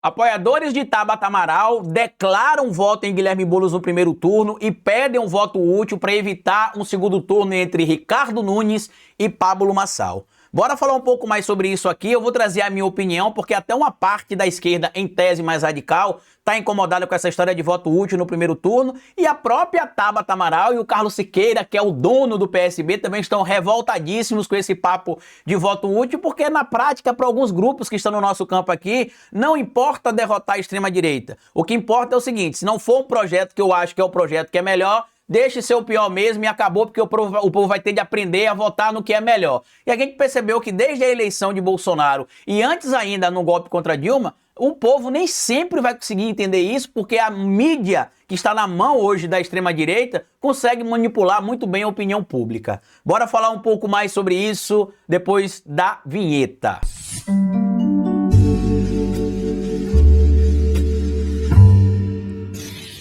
Apoiadores de Tabata Amaral declaram voto em Guilherme Boulos no primeiro turno e pedem um voto útil para evitar um segundo turno entre Ricardo Nunes e Pablo Marçal. Bora falar um pouco mais sobre isso aqui. Eu vou trazer a minha opinião, porque até uma parte da esquerda, em tese mais radical, está incomodada com essa história de voto útil no primeiro turno, e a própria Tabata Amaral e o Carlos Siqueira, que é o dono do PSB, também estão revoltadíssimos com esse papo de voto útil, porque na prática, para alguns grupos que estão no nosso campo aqui, não importa derrotar a extrema-direita. O que importa é o seguinte: se não for um projeto que eu acho que é o projeto que é melhor, deixe ser o pior mesmo e acabou, porque o povo vai ter de aprender a votar no que é melhor. E a gente percebeu que desde a eleição de Bolsonaro e antes ainda no golpe contra Dilma, o povo nem sempre vai conseguir entender isso, porque a mídia que está na mão hoje da extrema-direita consegue manipular muito bem a opinião pública. Bora falar um pouco mais sobre isso depois da vinheta.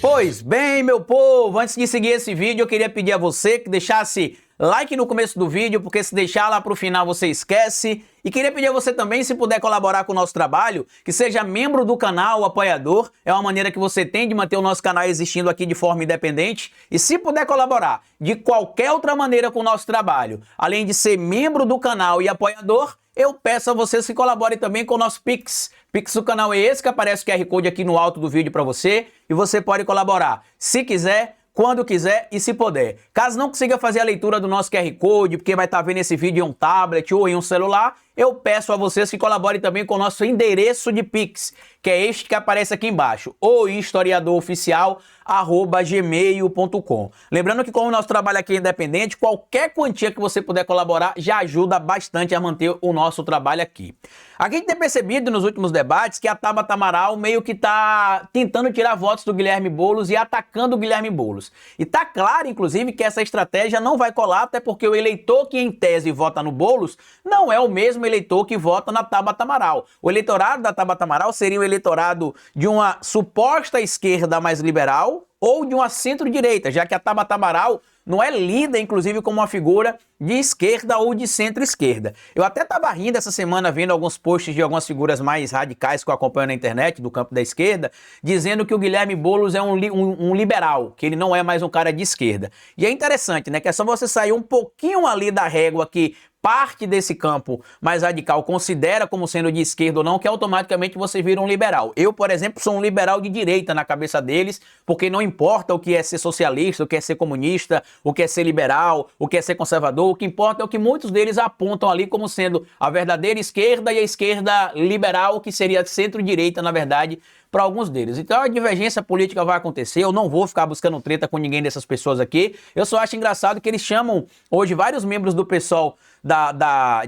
Pois bem, meu povo, antes de seguir esse vídeo, eu queria pedir a você que deixasse like no começo do vídeo, porque se deixar lá pro final você esquece. E queria pedir a você também, se puder colaborar com o nosso trabalho, que seja membro do canal, apoiador. É uma maneira que você tem de manter o nosso canal existindo aqui de forma independente. E se puder colaborar de qualquer outra maneira com o nosso trabalho, além de ser membro do canal e apoiador, eu peço a vocês que colaborem também com o nosso Pix. Pix do canal é esse, que aparece o QR Code aqui no alto do vídeo para você. E você pode colaborar, se quiser, quando quiser e se puder. Caso não consiga fazer a leitura do nosso QR Code, porque vai estar vendo esse vídeo em um tablet ou em um celular, eu peço a vocês que colaborem também com o nosso endereço de Pix, que é este que aparece aqui embaixo, o historiadoroficial@gmail.com. Lembrando que como o nosso trabalho aqui é independente, qualquer quantia que você puder colaborar já ajuda bastante a manter o nosso trabalho aqui. A gente tem percebido nos últimos debates que a Tabata Amaral meio que está tentando tirar votos do Guilherme Boulos e atacando o Guilherme Boulos. E tá claro, inclusive, que essa estratégia não vai colar, até porque o eleitor que em tese vota no Boulos não é o mesmo eleitor que vota na Tabata Amaral. O eleitorado da Tabata Amaral seria o eleitorado de uma suposta esquerda mais liberal ou de uma centro-direita, já que a Tabata Amaral não é lida, inclusive, como uma figura de esquerda ou de centro-esquerda. Eu até estava rindo essa semana vendo alguns posts de algumas figuras mais radicais que eu acompanho na internet, do campo da esquerda, dizendo que o Guilherme Boulos é um liberal, que ele não é mais um cara de esquerda. E é interessante, né, que é só você sair um pouquinho ali da régua que parte desse campo mais radical considera como sendo de esquerda ou não, que automaticamente você vira um liberal. Eu, por exemplo, sou um liberal de direita na cabeça deles, porque não importa o que é ser socialista, o que é ser comunista, o que é ser liberal, o que é ser conservador, o que importa é o que muitos deles apontam ali como sendo a verdadeira esquerda e a esquerda liberal, que seria centro-direita, na verdade, para alguns deles. Então a divergência política vai acontecer, eu não vou ficar buscando treta com ninguém dessas pessoas aqui. Eu só acho engraçado que eles chamam hoje vários membros do PSOL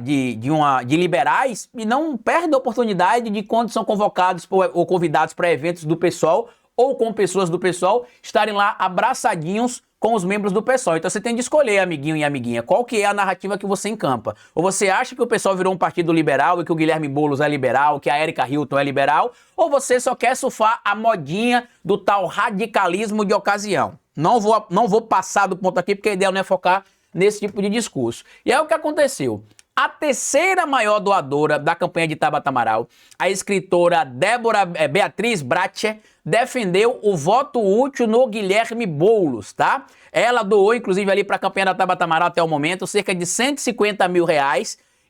de liberais e não perdem a oportunidade de, quando são convocados ou convidados para eventos do PSOL ou com pessoas do PSOL, estarem lá abraçadinhos com os membros do PSOL. Então você tem de escolher, amiguinho e amiguinha, qual que é a narrativa que você encampa. Ou você acha que o PSOL virou um partido liberal e que o Guilherme Boulos é liberal, que a Erika Hilton é liberal, ou você só quer surfar a modinha do tal radicalismo de ocasião. Não vou passar do ponto aqui, porque a ideia não é focar nesse tipo de discurso. E é o que aconteceu. A terceira maior doadora da campanha de Tabata Amaral, a escritora Beatriz Bratcher, defendeu o voto útil no Guilherme Boulos, tá? Ela doou, inclusive, ali para a campanha da Tabata Amaral até o momento, cerca de R$150 mil,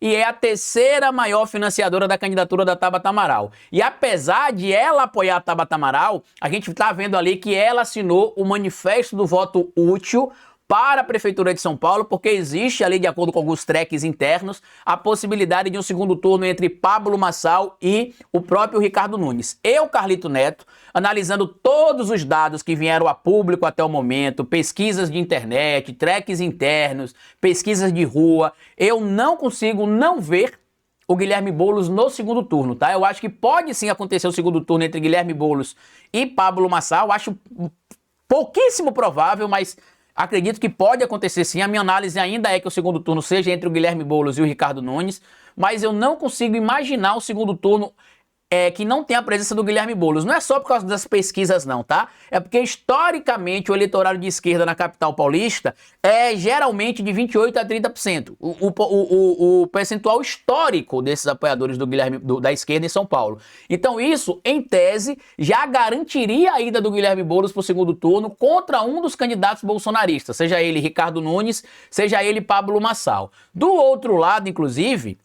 e é a terceira maior financiadora da candidatura da Tabata Amaral. E apesar de ela apoiar a Tabata Amaral, a gente está vendo ali que ela assinou o manifesto do voto útil para a Prefeitura de São Paulo, porque existe ali, de acordo com alguns treques internos, a possibilidade de um segundo turno entre Pablo Marçal e o próprio Ricardo Nunes. Eu, Carlito Neto, analisando todos os dados que vieram a público até o momento, pesquisas de internet, treques internos, pesquisas de rua, eu não consigo não ver o Guilherme Boulos no segundo turno, tá? Eu acho que pode sim acontecer o segundo turno entre Guilherme Boulos e Pablo Marçal, acho pouquíssimo provável, mas acredito que pode acontecer sim. A minha análise ainda é que o segundo turno seja entre o Guilherme Boulos e o Ricardo Nunes, mas eu não consigo imaginar o segundo turno que não tem a presença do Guilherme Boulos. Não é só por causa das pesquisas não, tá? É porque historicamente o eleitorado de esquerda na capital paulista é geralmente de 28% a 30%. O percentual histórico desses apoiadores do da esquerda em São Paulo. Então isso, em tese, já garantiria a ida do Guilherme Boulos para o segundo turno contra um dos candidatos bolsonaristas, seja ele Ricardo Nunes, seja ele Pablo Marçal. Do outro lado, inclusive,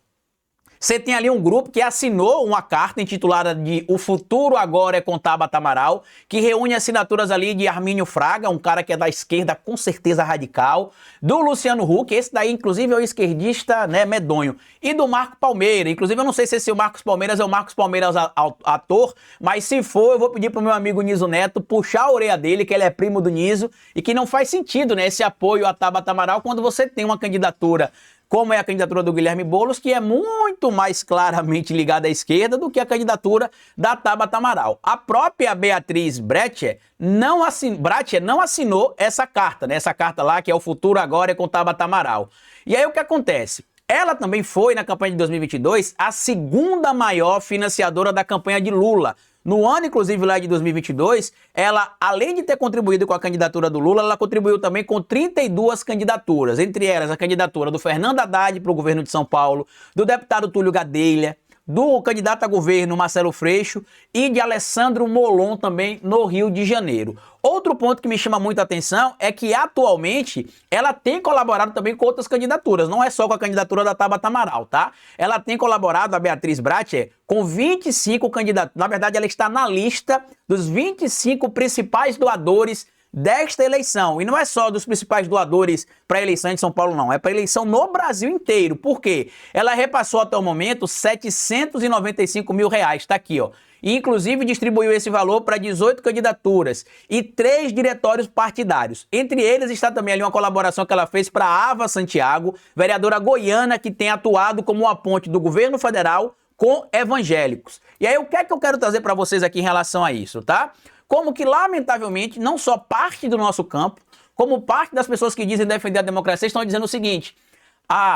você tem ali um grupo que assinou uma carta intitulada de O Futuro Agora é com Tabata Amaral, que reúne assinaturas ali de Armínio Fraga, um cara que é da esquerda com certeza radical, do Luciano Huck, esse daí inclusive é o esquerdista, né, medonho, e do Marco Palmeira. Inclusive eu não sei se esse Marcos Palmeiras é o Marcos Palmeiras ator, mas se for eu vou pedir pro meu amigo Niso Neto puxar a orelha dele, que ele é primo do Niso, e que não faz sentido, né, esse apoio a Tabata Amaral quando você tem uma candidatura como é a candidatura do Guilherme Boulos, que é muito mais claramente ligada à esquerda do que a candidatura da Tabata Amaral. A própria Beatriz Brecher não assinou essa carta, né? Essa carta lá que é O Futuro Agora é com Tabata Amaral. E aí o que acontece? Ela também foi, na campanha de 2022, a segunda maior financiadora da campanha de Lula. No ano, inclusive, lá de 2022, ela, além de ter contribuído com a candidatura do Lula, ela contribuiu também com 32 candidaturas, entre elas a candidatura do Fernando Haddad para o governo de São Paulo, do deputado Túlio Gadelha, do candidato a governo Marcelo Freixo e de Alessandro Molon também no Rio de Janeiro. Outro ponto que me chama muita atenção é que atualmente ela tem colaborado também com outras candidaturas, não é só com a candidatura da Tabata Amaral, tá? Ela tem colaborado, a Beatriz Brecher, com 25 candidatos. Na verdade, ela está na lista dos 25 principais doadores desta eleição. E não é só dos principais doadores para a eleição de São Paulo, não. É para a eleição no Brasil inteiro. Por quê? Ela repassou até o momento R$795 mil. Está aqui, ó. E, inclusive, distribuiu esse valor para 18 candidaturas e 3 diretórios partidários. Entre eles está também ali uma colaboração que ela fez para a Ava Santiago, vereadora goiana que tem atuado como uma ponte do governo federal com evangélicos. E aí, o que é que eu quero trazer para vocês aqui em relação a isso, tá? Como que, lamentavelmente, não só parte do nosso campo, como parte das pessoas que dizem defender a democracia estão dizendo o seguinte: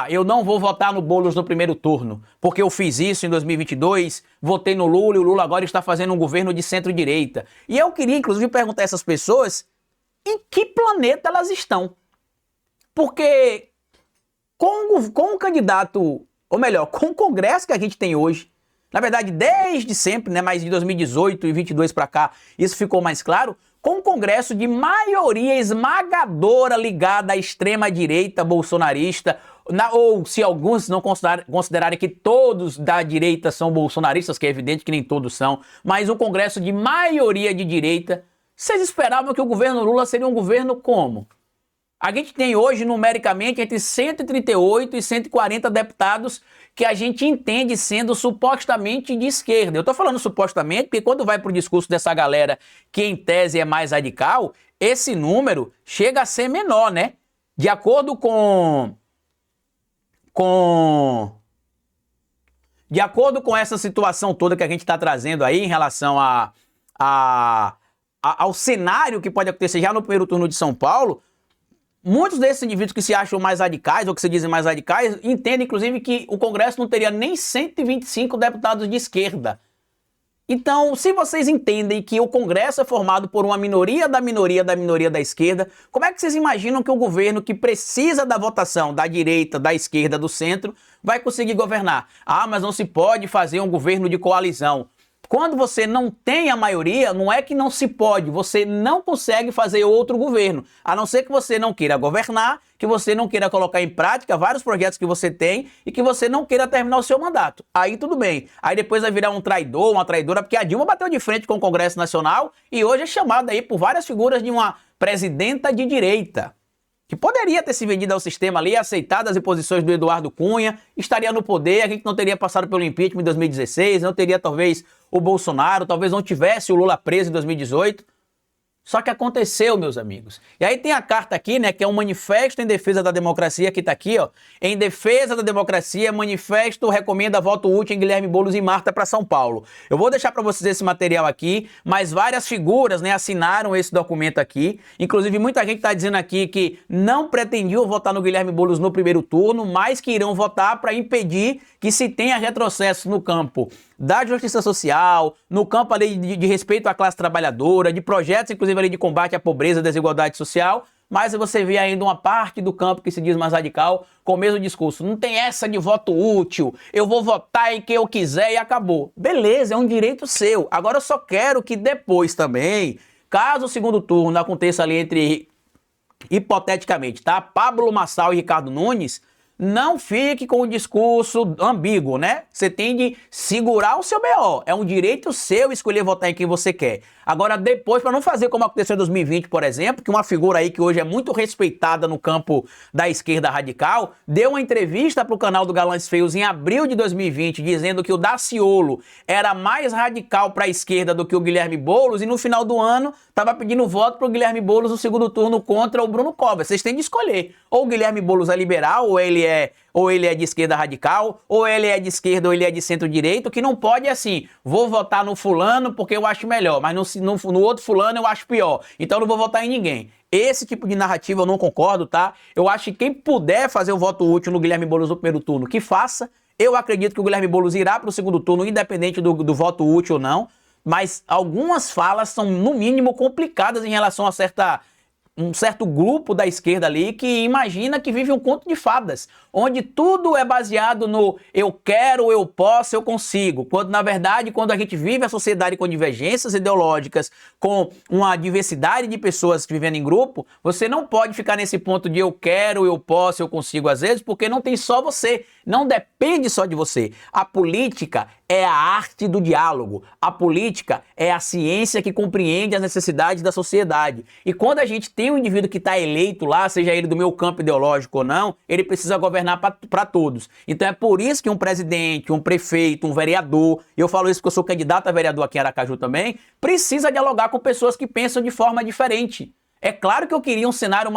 eu não vou votar no Boulos no primeiro turno, porque eu fiz isso em 2022, votei no Lula e o Lula agora está fazendo um governo de centro-direita. E eu queria, inclusive, perguntar a essas pessoas em que planeta elas estão. Porque com o candidato, ou melhor, com o Congresso que a gente tem hoje, na verdade, desde sempre, né, mas de 2018 e 2022 para cá, isso ficou mais claro, com um Congresso de maioria esmagadora ligada à extrema-direita bolsonarista, ou se alguns não considerarem que todos da direita são bolsonaristas, que é evidente que nem todos são, mas um Congresso de maioria de direita, vocês esperavam que o governo Lula seria um governo como? A gente tem hoje, numericamente, entre 138 e 140 deputados que a gente entende sendo supostamente de esquerda. Eu tô falando supostamente porque quando vai pro discurso dessa galera que em tese é mais radical, esse número chega a ser menor, né? De acordo com essa situação toda que a gente está trazendo aí em relação ao cenário que pode acontecer já no primeiro turno de São Paulo, muitos desses indivíduos que se acham mais radicais ou que se dizem mais radicais entendem, inclusive, que o Congresso não teria nem 125 deputados de esquerda. Então, se vocês entendem que o Congresso é formado por uma minoria da minoria da minoria da esquerda, como é que vocês imaginam que o governo que precisa da votação da direita, da esquerda, do centro, vai conseguir governar? Mas não se pode fazer um governo de coalizão. Quando você não tem a maioria, não é que não se pode, você não consegue fazer outro governo, a não ser que você não queira governar, que você não queira colocar em prática vários projetos que você tem e que você não queira terminar o seu mandato. Aí tudo bem. Aí depois vai virar um traidor, uma traidora, porque a Dilma bateu de frente com o Congresso Nacional e hoje é chamada aí por várias figuras de uma presidenta de direita, que poderia ter se vendido ao sistema ali, aceitado as imposições do Eduardo Cunha, estaria no poder, a gente não teria passado pelo impeachment em 2016, não teria talvez o Bolsonaro, talvez não tivesse o Lula preso em 2018. Só que aconteceu, meus amigos. E aí tem a carta aqui, né, que é um manifesto em defesa da democracia, que tá aqui, ó. Em defesa da democracia, manifesto recomenda voto útil em Guilherme Boulos e Marta para São Paulo. Eu vou deixar para vocês esse material aqui, mas várias figuras, né, assinaram esse documento aqui. Inclusive, muita gente tá dizendo aqui que não pretendiam votar no Guilherme Boulos no primeiro turno, mas que irão votar para impedir que se tenha retrocesso no campo da justiça social, no campo ali de respeito à classe trabalhadora, de projetos, inclusive, ali de combate à pobreza e desigualdade social, mas você vê ainda uma parte do campo que se diz mais radical com o mesmo discurso. Não tem essa de voto útil, eu vou votar em quem eu quiser e acabou. Beleza, é um direito seu. Agora eu só quero que depois também, caso o segundo turno aconteça ali entre, hipoteticamente, tá? Pablo Marçal e Ricardo Nunes, não fique com o discurso ambíguo, né? Você tem de segurar o seu BO. É um direito seu escolher votar em quem você quer. Agora, depois, para não fazer como aconteceu em 2020, por exemplo, que uma figura aí que hoje é muito respeitada no campo da esquerda radical, deu uma entrevista para o canal do Galãs Feios em abril de 2020, dizendo que o Daciolo era mais radical para a esquerda do que o Guilherme Boulos, e no final do ano estava pedindo voto para o Guilherme Boulos no segundo turno contra o Bruno Covas. Vocês têm de escolher. Ou o Guilherme Boulos é liberal, ou ele é de esquerda radical, ou ele é de esquerda, ou ele é de centro-direita. O que não pode é assim, vou votar no fulano porque eu acho melhor, mas no outro fulano eu acho pior, então eu não vou votar em ninguém. Esse tipo de narrativa eu não concordo, tá? Eu acho que quem puder fazer o voto útil no Guilherme Boulos no primeiro turno, que faça. Eu acredito que o Guilherme Boulos irá para o segundo turno, independente do voto útil ou não, mas algumas falas são, no mínimo, complicadas em relação a um certo grupo da esquerda ali que imagina que vive um conto de fadas, onde tudo é baseado no eu quero, eu posso, eu consigo. Quando, na verdade, quando a gente vive a sociedade com divergências ideológicas, com uma diversidade de pessoas vivendo em grupo, você não pode ficar nesse ponto de eu quero, eu posso, eu consigo, às vezes, porque não tem só você, não depende só de você. A política é a arte do diálogo. A política é a ciência que compreende as necessidades da sociedade. E quando a gente tem um indivíduo que está eleito lá, seja ele do meu campo ideológico ou não, ele precisa governar para todos. Então é por isso que um presidente, um prefeito, um vereador, eu falo isso porque eu sou candidato a vereador aqui em Aracaju também, precisa dialogar com pessoas que pensam de forma diferente. É claro que eu queria um cenário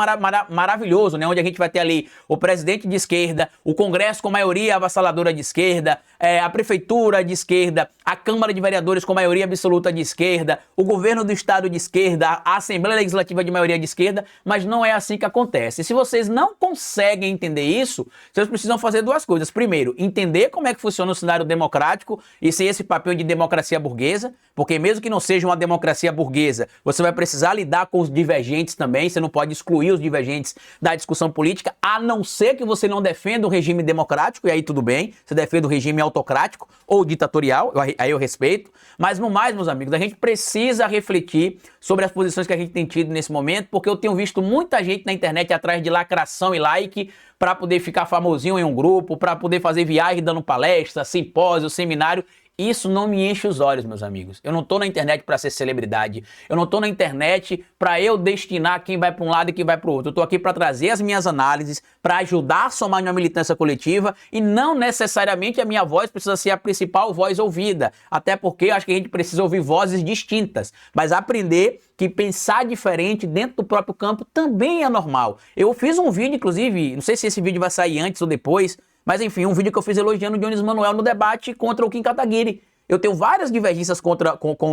maravilhoso, né? Onde a gente vai ter ali o presidente de esquerda, o Congresso com maioria avassaladora de esquerda, a prefeitura de esquerda, a Câmara de Vereadores com maioria absoluta de esquerda, o governo do estado de esquerda, a Assembleia Legislativa de maioria de esquerda, mas não é assim que acontece. Se vocês não conseguem entender isso, vocês precisam fazer duas coisas. Primeiro, entender como é que funciona o cenário democrático e sem esse papel de democracia burguesa, porque mesmo que não seja uma democracia burguesa, você vai precisar lidar com os divergentes também, você não pode excluir os divergentes da discussão política, a não ser que você não defenda o regime democrático, e aí tudo bem, você defende o regime autocrático ou ditatorial, aí eu respeito, mas no mais, meus amigos, a gente precisa refletir sobre as posições que a gente tem tido nesse momento, porque eu tenho visto muita gente na internet atrás de lacração e like para poder ficar famosinho em um grupo, para poder fazer viagem dando palestra, simpósio, seminário. Isso não me enche os olhos, meus amigos. Eu não tô na internet para ser celebridade. Eu não tô na internet para eu destinar quem vai para um lado e quem vai para o outro. Eu tô aqui para trazer as minhas análises, para ajudar a somar uma militância coletiva e não necessariamente a minha voz precisa ser a principal voz ouvida. Até porque eu acho que a gente precisa ouvir vozes distintas, mas aprender que pensar diferente dentro do próprio campo também é normal. Eu fiz um vídeo, inclusive, não sei se esse vídeo vai sair antes ou depois, mas enfim, um vídeo que eu fiz elogiando o Dionis Manoel no debate contra o Kim Kataguiri. Eu tenho várias divergências com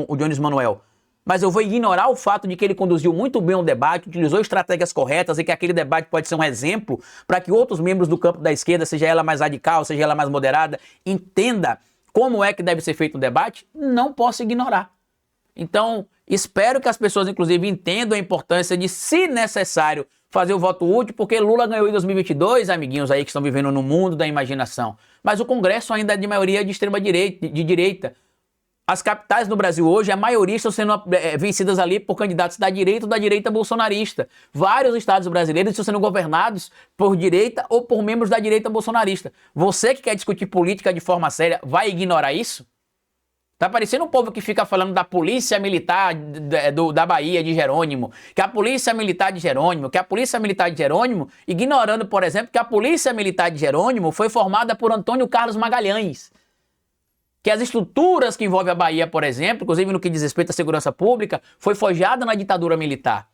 o Dionis Manoel, mas eu vou ignorar o fato de que ele conduziu muito bem o debate, utilizou estratégias corretas e que aquele debate pode ser um exemplo para que outros membros do campo da esquerda, seja ela mais radical, seja ela mais moderada, entenda como é que deve ser feito um debate. Não posso ignorar. Então, espero que as pessoas, inclusive, entendam a importância de, se necessário, fazer o voto útil, porque Lula ganhou em 2022, amiguinhos aí que estão vivendo no mundo da imaginação. Mas o Congresso ainda é de maioria de extrema-direita, de direita. As capitais no Brasil hoje, a maioria estão sendo vencidas ali por candidatos da direita ou da direita bolsonarista. Vários estados brasileiros estão sendo governados por direita ou por membros da direita bolsonarista. Você que quer discutir política de forma séria, vai ignorar isso? Tá parecendo um povo que fica falando da polícia militar da Bahia, de Jerônimo, que a polícia militar de Jerônimo, que a polícia militar de Jerônimo, ignorando, por exemplo, que a polícia militar de Jerônimo foi formada por Antônio Carlos Magalhães. Que as estruturas que envolvem a Bahia, por exemplo, inclusive no que diz respeito à segurança pública, foi forjada na ditadura militar.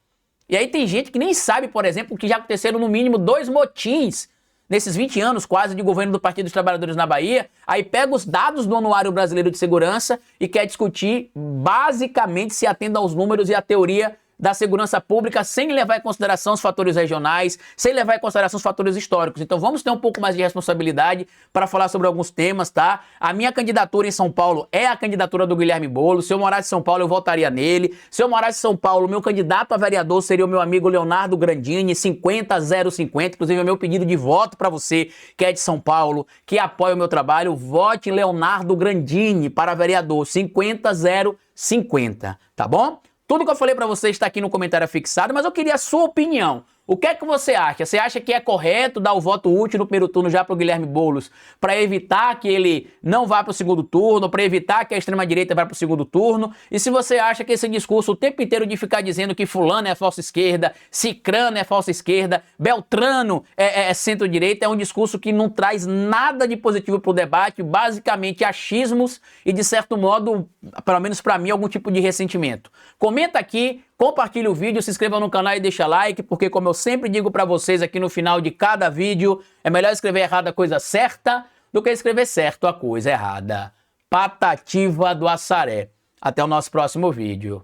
E aí tem gente que nem sabe, por exemplo, que já aconteceram no mínimo 2 motins nesses 20 anos quase de governo do Partido dos Trabalhadores na Bahia, aí pega os dados do Anuário Brasileiro de Segurança e quer discutir, basicamente se atenda aos números e à teoria da segurança pública sem levar em consideração os fatores regionais, sem levar em consideração os fatores históricos. Então vamos ter um pouco mais de responsabilidade para falar sobre alguns temas, tá? A minha candidatura em São Paulo é a candidatura do Guilherme Boulos. Se eu morasse em São Paulo, eu votaria nele. Se eu morasse em São Paulo, meu candidato a vereador seria o meu amigo Leonardo Grandini, 50050. Inclusive, é o meu pedido de voto para você que é de São Paulo, que apoia o meu trabalho, vote Leonardo Grandini para vereador, 50050, tá bom? Tudo que eu falei para você está aqui no comentário fixado, mas eu queria a sua opinião. O que é que você acha? Você acha que é correto dar o voto útil no primeiro turno já para o Guilherme Boulos, para evitar que ele não vá para o segundo turno, para evitar que a extrema-direita vá para o segundo turno? E se você acha que esse discurso o tempo inteiro de ficar dizendo que fulano é falsa esquerda, cicrano é falsa esquerda, beltrano é centro-direita, é um discurso que não traz nada de positivo para o debate, basicamente achismos e, de certo modo, pelo menos para mim, algum tipo de ressentimento. Comenta aqui, compartilhe o vídeo, se inscreva no canal e deixa like, porque como eu sempre digo para vocês aqui no final de cada vídeo, é melhor escrever errado a coisa certa do que escrever certo a coisa errada. Patativa do Assaré. Até o nosso próximo vídeo.